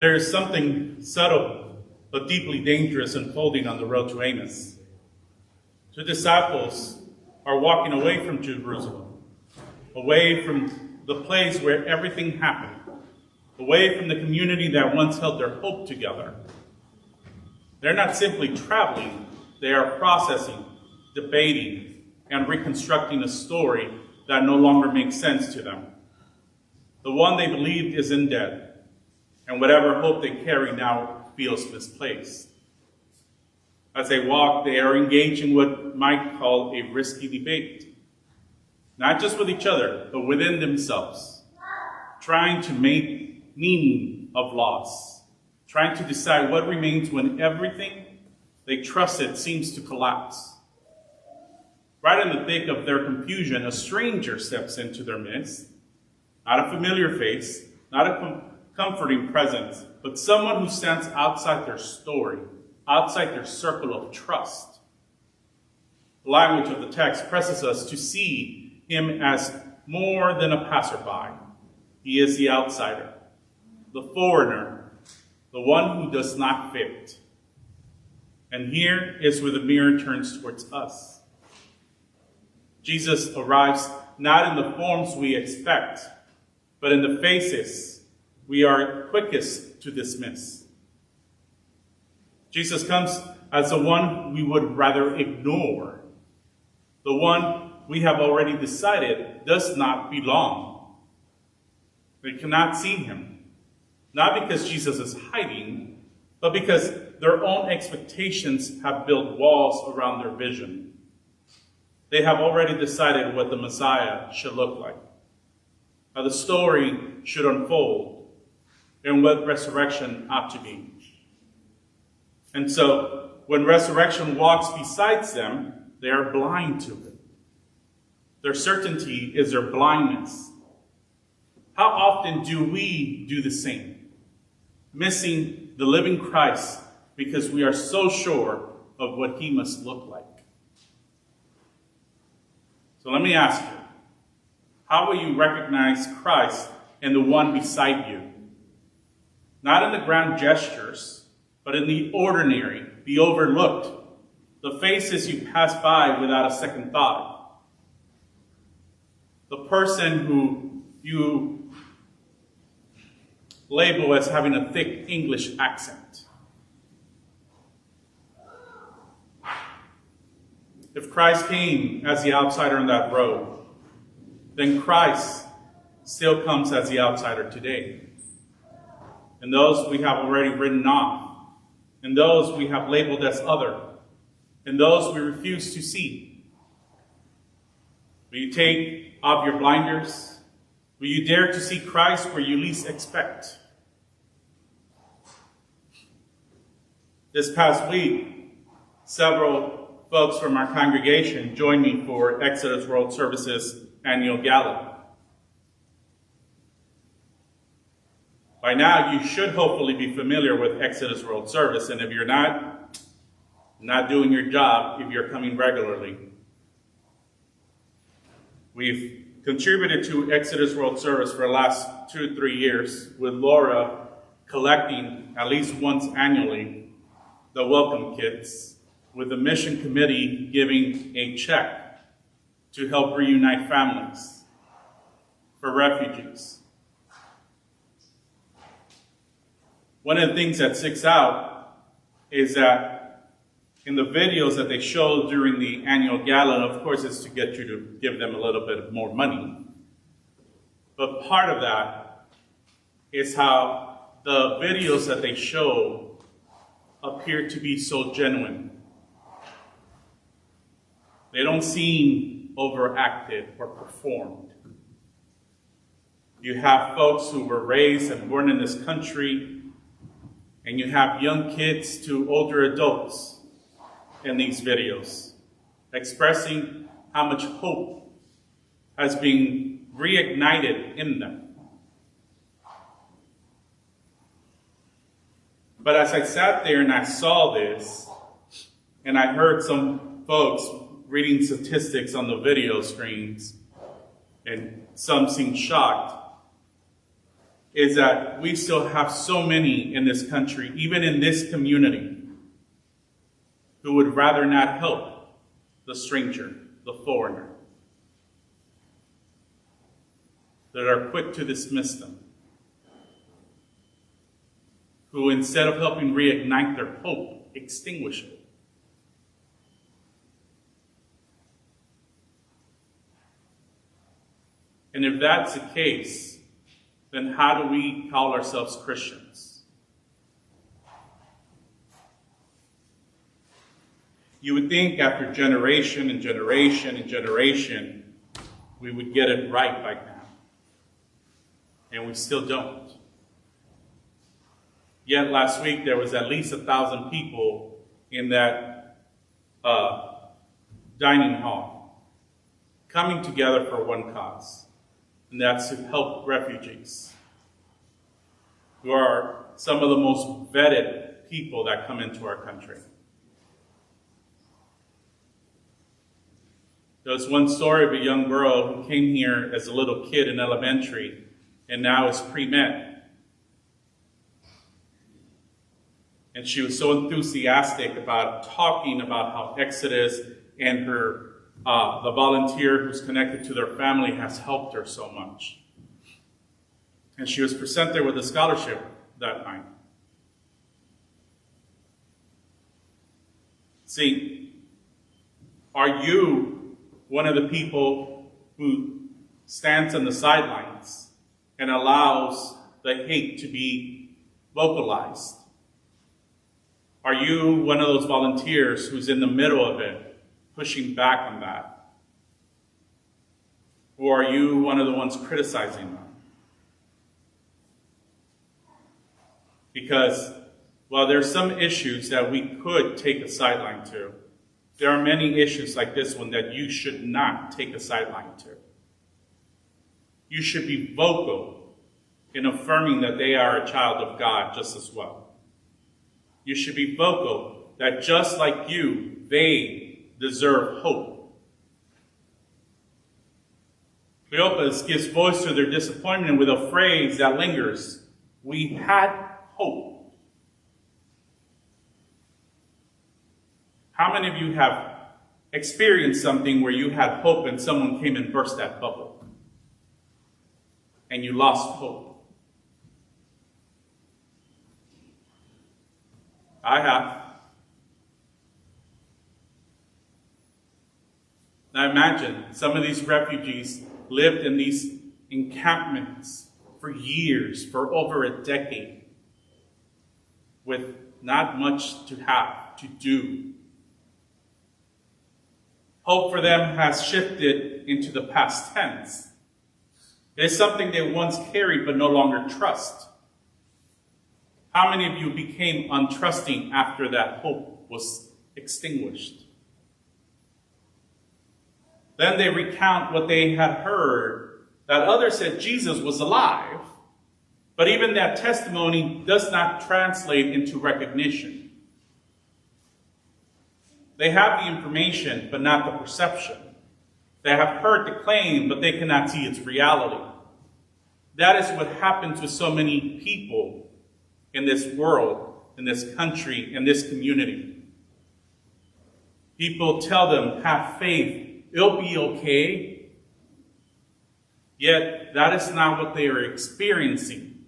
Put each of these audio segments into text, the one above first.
There is something subtle but deeply dangerous unfolding on the road to Emmaus. The disciples are walking away from Jerusalem, away from the place where everything happened, away from the community that once held their hope together. They're not simply traveling, they are processing, debating, and reconstructing a story that no longer makes sense to them. The one they believed isn't dead, and whatever hope they carry now feels misplaced. As they walk, they are engaged in what might call a risky debate, not just with each other, but within themselves, trying to make meaning of loss, trying to decide what remains when everything they trusted seems to collapse. Right in the thick of their confusion, a stranger steps into their midst, not a familiar face, not a comforting presence, but someone who stands outside their story, outside their circle of trust. The language of the text presses us to see him as more than a passerby. He is the outsider, the foreigner, the one who does not fit. And here is where the mirror turns towards us. Jesus arrives not in the forms we expect, but in the faces we are quickest to dismiss. Jesus comes as the one we would rather ignore, the one we have already decided does not belong. They cannot see him, not because Jesus is hiding, but because their own expectations have built walls around their vision. They have already decided what the Messiah should look like, how the story should unfold, and what resurrection ought to be. And so, when resurrection walks beside them, they are blind to it. Their certainty is their blindness. How often do we do the same, missing the living Christ because we are so sure of what he must look like? So let me ask you, how will you recognize Christ in the one beside you? Not in the grand gestures, but in the ordinary, the overlooked, the faces you pass by without a second thought. The person who you label as having a thick English accent. If Christ came as the outsider on that road, then Christ still comes as the outsider today. And those we have already written off, and those we have labeled as other, and those we refuse to see. Will you take off your blinders? Will you dare to see Christ where you least expect? This past week, several folks from our congregation joined me for Exodus World Services annual gala. By now, you should hopefully be familiar with Exodus World Service, and if you're not doing your job if you're coming regularly. We've contributed to Exodus World Service for the last 2 to 3 years, with Laura collecting at least once annually the welcome kits, with the mission committee giving a check to help reunite families for refugees. One of the things that sticks out is that in the videos that they show during the annual gala, and of course it's to get you to give them a little bit more money, but part of that is how the videos that they show appear to be so genuine. They don't seem overacted or performed. You have folks who were raised and born in this country, and you have young kids to older adults in these videos, expressing how much hope has been reignited in them. But as I sat there and I saw this, and I heard some folks reading statistics on the video screens, and some seemed shocked, is that we still have so many in this country, even in this community, who would rather not help the stranger, the foreigner, that are quick to dismiss them, who instead of helping reignite their hope, extinguish it. And if that's the case, then how do we call ourselves Christians? You would think after generation and generation and generation, we would get it right by now. And we still don't. Yet last week there was at least 1,000 people in that dining hall coming together for one cause, and that's to help refugees, who are some of the most vetted people that come into our country. There was one story of a young girl who came here as a little kid in elementary and now is pre-med. And she was so enthusiastic about talking about how Exodus and her, the volunteer who's connected to their family, has helped her so much. And she was presented with a scholarship that night. See, are you one of the people who stands on the sidelines and allows the hate to be vocalized? Are you one of those volunteers who's in the middle of it, pushing back on that? Or are you one of the ones criticizing them? Because while there's some issues that we could take a sideline to, there are many issues like this one that you should not take a sideline to. You should be vocal in affirming that they are a child of God just as well. You should be vocal that just like you, they deserve hope. Cleopas gives voice to their disappointment with a phrase that lingers: we had hope. How many of you have experienced something where you had hope and someone came and burst that bubble and you lost hope? I have. Now imagine some of these refugees lived in these encampments for years, for over a decade, with not much to have to do. Hope for them has shifted into the past tense. It is something they once carried but no longer trust. How many of you became untrusting after that hope was extinguished? Then they recount what they had heard, that others said Jesus was alive, but even that testimony does not translate into recognition. They have the information, but not the perception. They have heard the claim, but they cannot see its reality. That is what happens with so many people in this world, in this country, in this community. People tell them, have faith, it'll be okay. Yet, that is not what they are experiencing.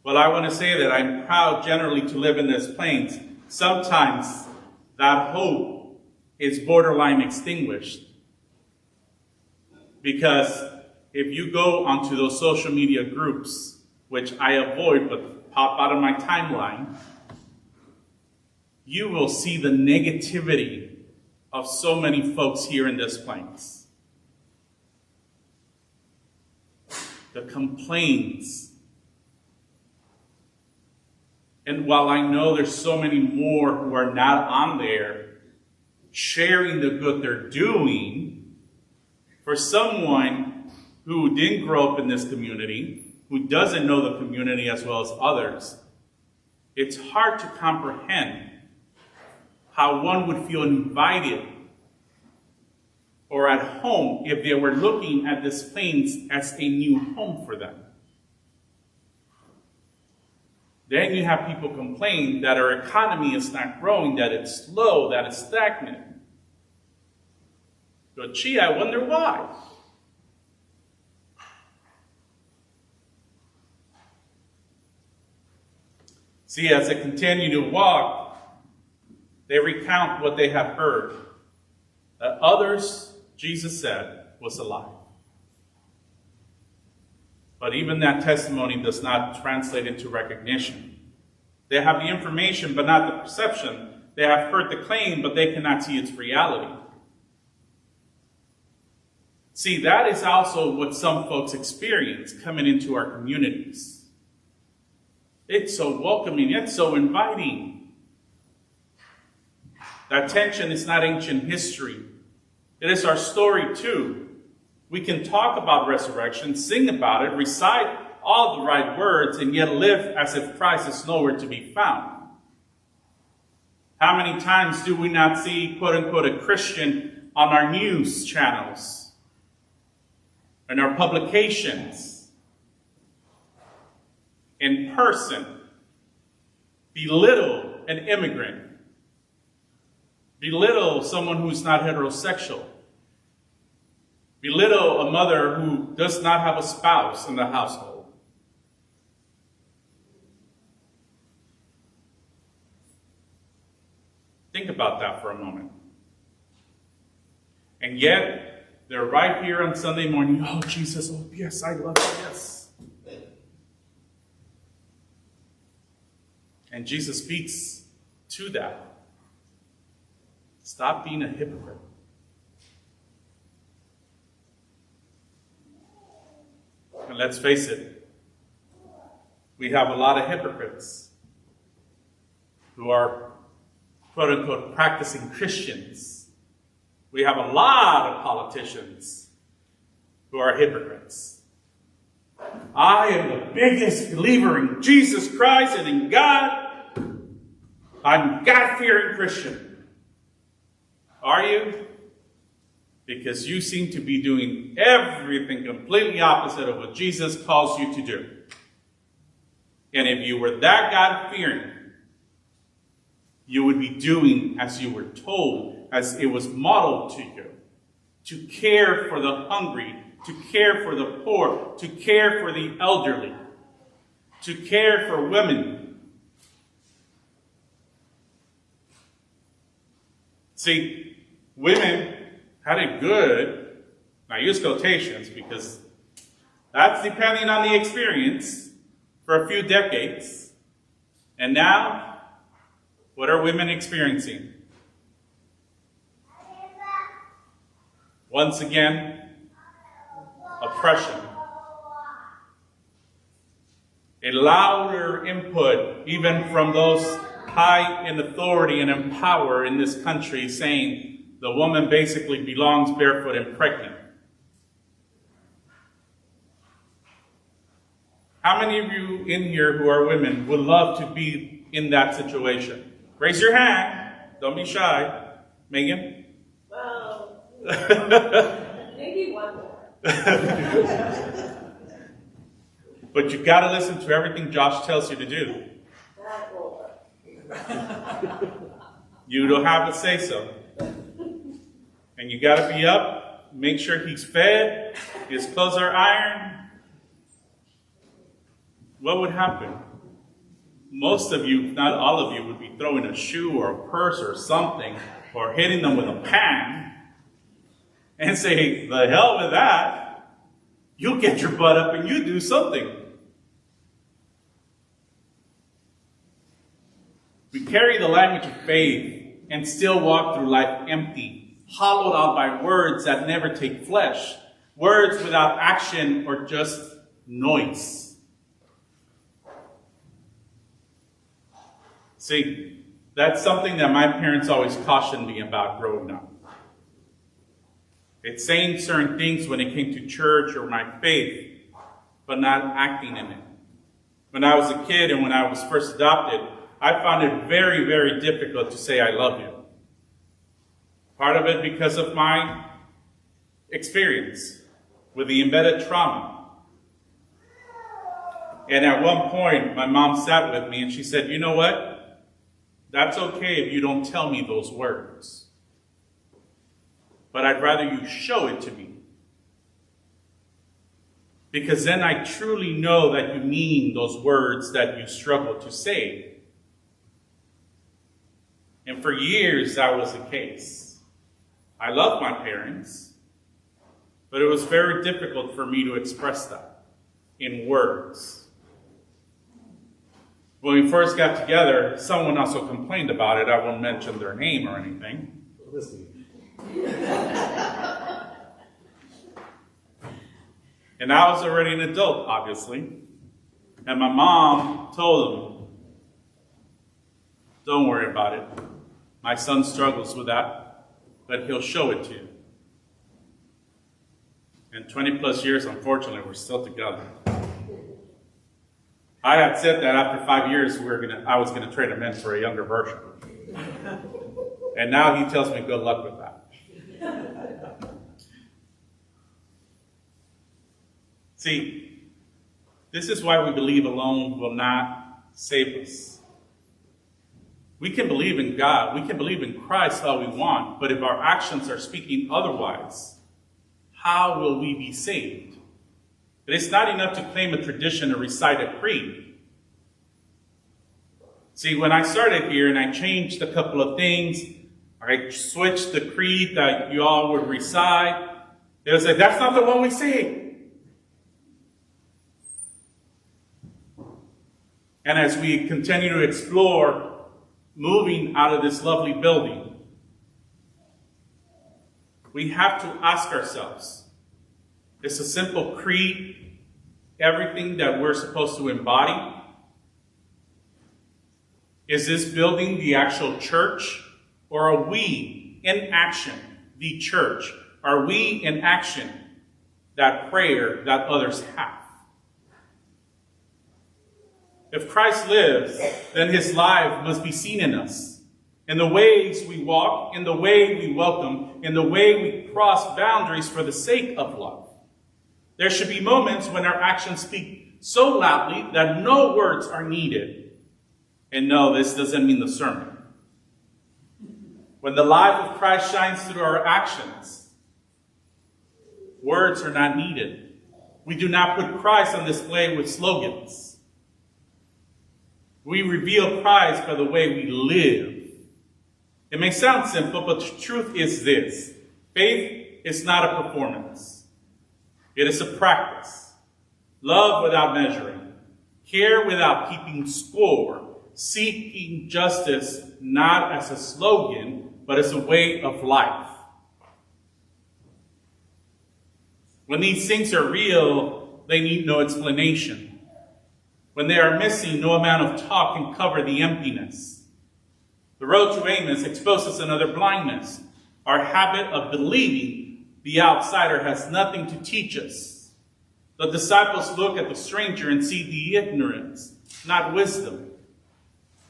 Well, I want to say that I'm proud generally to live in this plains. Sometimes that hope is borderline extinguished. Because if you go onto those social media groups, which I avoid but pop out of my timeline, you will see the negativity of so many folks here in this place. The complaints. And while I know there's so many more who are not on there sharing the good they're doing, for someone who didn't grow up in this community, who doesn't know the community as well as others, it's hard to comprehend how one would feel invited or at home if they were looking at this place as a new home for them. Then you have people complain that our economy is not growing, that it's slow, that it's stagnant. But gee, I wonder why. See, as they continue to walk, they recount what they have heard. That others, Jesus said, was alive. But even that testimony does not translate into recognition. They have the information, but not the perception. They have heard the claim, but they cannot see its reality. See, that is also what some folks experience coming into our communities. It's so welcoming, it's so inviting. That tension is not ancient history. It is our story too. We can talk about resurrection, sing about it, recite all the right words, and yet live as if Christ is nowhere to be found. How many times do we not see, quote unquote, a Christian on our news channels, in our publications, in person, belittle an immigrant, belittle someone who's not heterosexual, belittle a mother who does not have a spouse in the household. Think about that for a moment. And yet, they're right here on Sunday morning. Oh, Jesus, oh, yes, I love you, yes. And Jesus speaks to that. Stop being a hypocrite. And let's face it, we have a lot of hypocrites who are, quote unquote, practicing Christians. We have a lot of politicians who are hypocrites. I am the biggest believer in Jesus Christ and in God. I'm a God-fearing Christian. Are you? Because you seem to be doing everything completely opposite of what Jesus calls you to do. And if you were that God-fearing, you would be doing as you were told, as it was modeled to you. To care for the hungry, to care for the poor, to care for the elderly, to care for women. See, women had it good, I use quotations because that's depending on the experience, for a few decades. And now, what are women experiencing? Once again, oppression. A louder input, even from those high in authority and in power in this country, saying the woman basically belongs barefoot and pregnant. How many of you in here who are women would love to be in that situation? Raise your hand. Don't be shy. Megan? Well, maybe one more. But you got to listen to everything Josh tells you to do. That will work. You don't have to say so. And you got to be up, make sure he's fed, his clothes are ironed. What would happen? Most of you, if not all of you, would be throwing a shoe or a purse or something, or hitting them with a pan, and say, the hell with that. You get your butt up and you do something. We carry the language of faith and still walk through life empty, hollowed out by words that never take flesh, words without action or just noise. See, that's something that my parents always cautioned me about growing up. It's saying certain things when it came to church or my faith, but not acting in it. When I was a kid and when I was first adopted, I found it very, very difficult to say I love you. Part of it because of my experience with the embedded trauma. And at one point, my mom sat with me and she said, you know what? That's okay if you don't tell me those words. But I'd rather you show it to me. Because then I truly know that you mean those words that you struggle to say. And for years, that was the case. I loved my parents, but it was very difficult for me to express that in words. When we first got together, someone also complained about it. I won't mention their name or anything. And I was already an adult, obviously. And my mom told him, don't worry about it. My son struggles with that, but he'll show it to you. And 20 plus years, unfortunately, we're still together. I had said that after 5 years, I was going to trade him in for a younger version. And now he tells me good luck with that. See, this is why we believe alone will not save us. We can believe in God, we can believe in Christ all we want, but if our actions are speaking otherwise, how will we be saved? But it's not enough to claim a tradition or recite a creed. See, when I started here and I changed a couple of things, I switched the creed that you all would recite, they would say, that's not the one we say. And as we continue to explore moving out of this lovely building, we have to ask ourselves, is a simple creed everything that we're supposed to embody? Is this building the actual church? Or are we in action the church? Are we in action that prayer that others have? If Christ lives, then his life must be seen in us. In the ways we walk, in the way we welcome, in the way we cross boundaries for the sake of love. There should be moments when our actions speak so loudly that no words are needed. And no, this doesn't mean the sermon. When the life of Christ shines through our actions, words are not needed. We do not put Christ on display with slogans. We reveal Christ by the way we live. It may sound simple, but the truth is this. Faith is not a performance. It is a practice. Love without measuring. Care without keeping score. Seeking justice not as a slogan, but as a way of life. When these things are real, they need no explanation. When they are missing, no amount of talk can cover the emptiness. The road to Emmaus exposes another blindness, our habit of believing the outsider has nothing to teach us. The disciples look at the stranger and see the ignorance, not wisdom.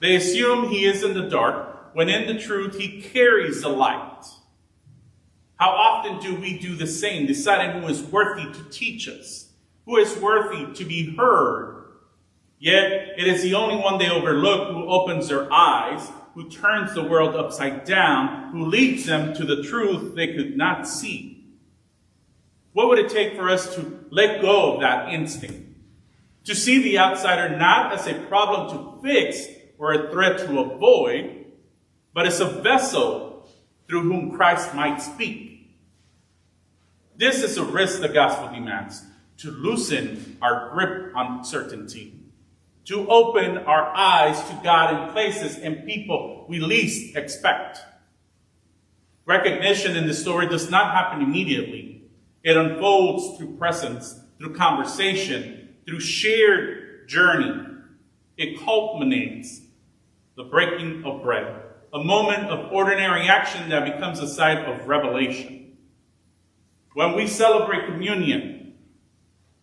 They assume he is in the dark, when in the truth he carries the light. How often do we do the same, deciding who is worthy to teach us, who is worthy to be heard? Yet it is the only one they overlook who opens their eyes, who turns the world upside down, who leads them to the truth they could not see. What would it take for us to let go of that instinct? To see the outsider not as a problem to fix or a threat to avoid, but as a vessel through whom Christ might speak. This is a risk the gospel demands, to loosen our grip on certainty, to open our eyes to God in places and people we least expect. Recognition in the story does not happen immediately. It unfolds through presence, through conversation, through shared journey. It culminates the breaking of bread, a moment of ordinary action that becomes a site of revelation. When we celebrate communion,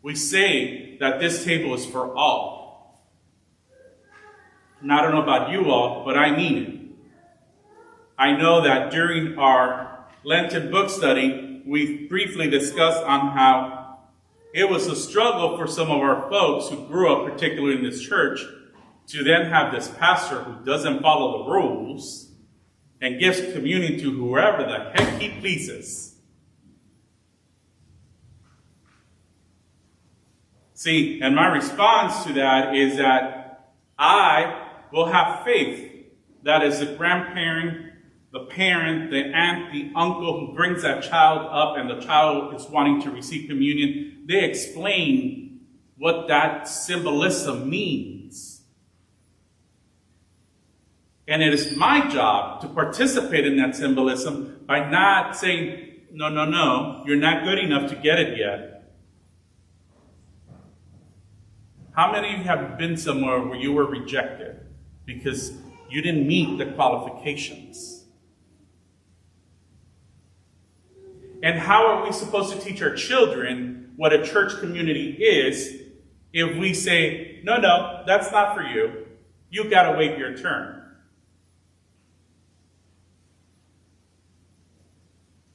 we say that this table is for all. And I don't know about you all, but I mean it. I know that during our Lenten book study, we briefly discussed on how it was a struggle for some of our folks who grew up, particularly in this church, to then have this pastor who doesn't follow the rules and gives communion to whoever the heck he pleases. See, and my response to that is that I will have faith that as the grandparent, the parent, the aunt, the uncle who brings that child up and the child is wanting to receive communion, they explain what that symbolism means. And it is my job to participate in that symbolism by not saying, no, you're not good enough to get it yet. How many of you have been somewhere where you were rejected because you didn't meet the qualifications? And how are we supposed to teach our children what a church community is if we say, no, that's not for you. You got to wait your turn.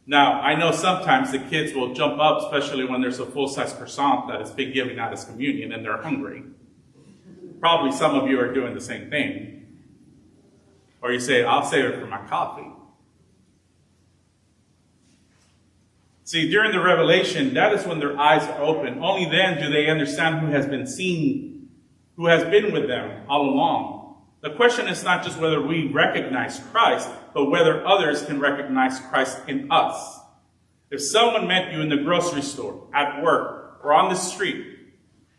Now, I know sometimes the kids will jump up, especially when there's a full-size croissant that has been given out as communion and they're hungry. Probably some of you are doing the same thing. Or you say, I'll save it for my coffee. See, during the revelation, that is when their eyes are open. Only then do they understand who has been seen, who has been with them all along. The question is not just whether we recognize Christ, but whether others can recognize Christ in us. If someone met you in the grocery store, at work, or on the street,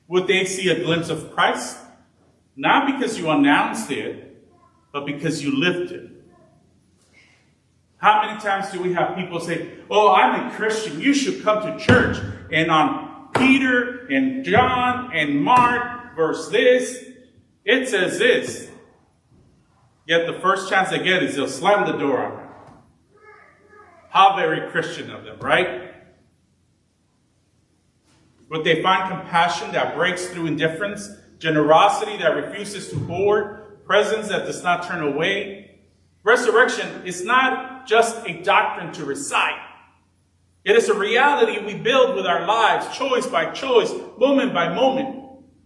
would they see a glimpse of Christ? Not because you announced it, but because you lived it. How many times do we have people say, oh, I'm a Christian, you should come to church. And on Peter and John and Mark, verse this, it says this. Yet the first chance they get is they'll slam the door on them. How very Christian of them, right? Would they find compassion that breaks through indifference, generosity that refuses to hoard, presence that does not turn away? Resurrection is not just a doctrine to recite. It is a reality we build with our lives, choice by choice, moment by moment.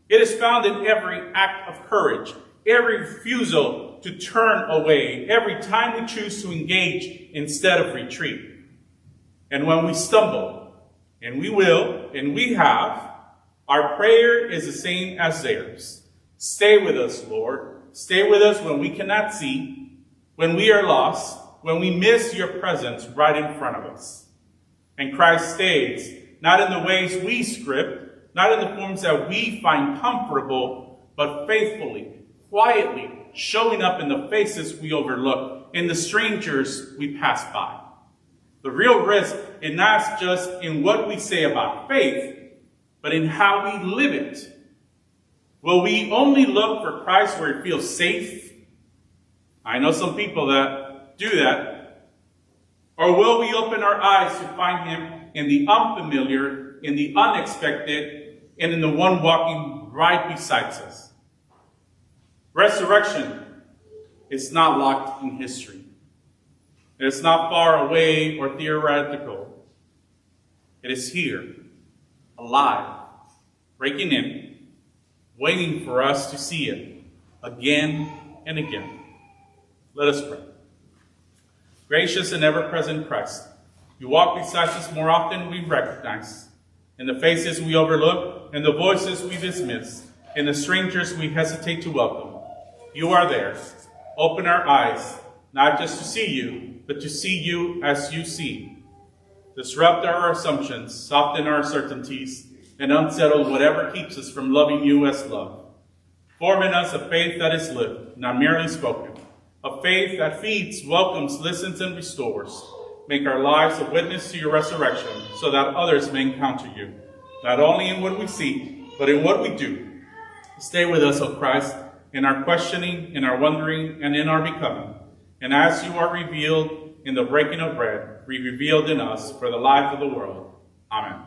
It is found in every act of courage, every refusal to turn away, every time we choose to engage instead of retreat. And when we stumble, and we will, and we have, our prayer is the same as theirs. Stay with us, Lord. Stay with us when we cannot see, when we are lost, when we miss your presence right in front of us. And Christ stays, not in the ways we script, not in the forms that we find comfortable, but faithfully, quietly, showing up in the faces we overlook, in the strangers we pass by. The real risk is not just in what we say about faith, but in how we live it. Will we only look for Christ where it feels safe? I know some people that do that. Or will we open our eyes to find him in the unfamiliar, in the unexpected, and in the one walking right beside us? Resurrection is not locked in history. It is not far away or theoretical. It is here, alive, breaking in, waiting for us to see it again and again. Let us pray. Gracious and ever-present Christ, you walk beside us more often than we recognize. In the faces we overlook, in the voices we dismiss, in the strangers we hesitate to welcome. You are there. Open our eyes, not just to see you, but to see you as you see. Disrupt our assumptions, soften our certainties, and unsettle whatever keeps us from loving you as love. Form in us a faith that is lived, not merely spoken. A faith that feeds, welcomes, listens, and restores. Make our lives a witness to your resurrection so that others may encounter you, not only in what we see, but in what we do. Stay with us, O Christ, in our questioning, in our wondering, and in our becoming. And as you are revealed in the breaking of bread, be revealed in us for the life of the world. Amen.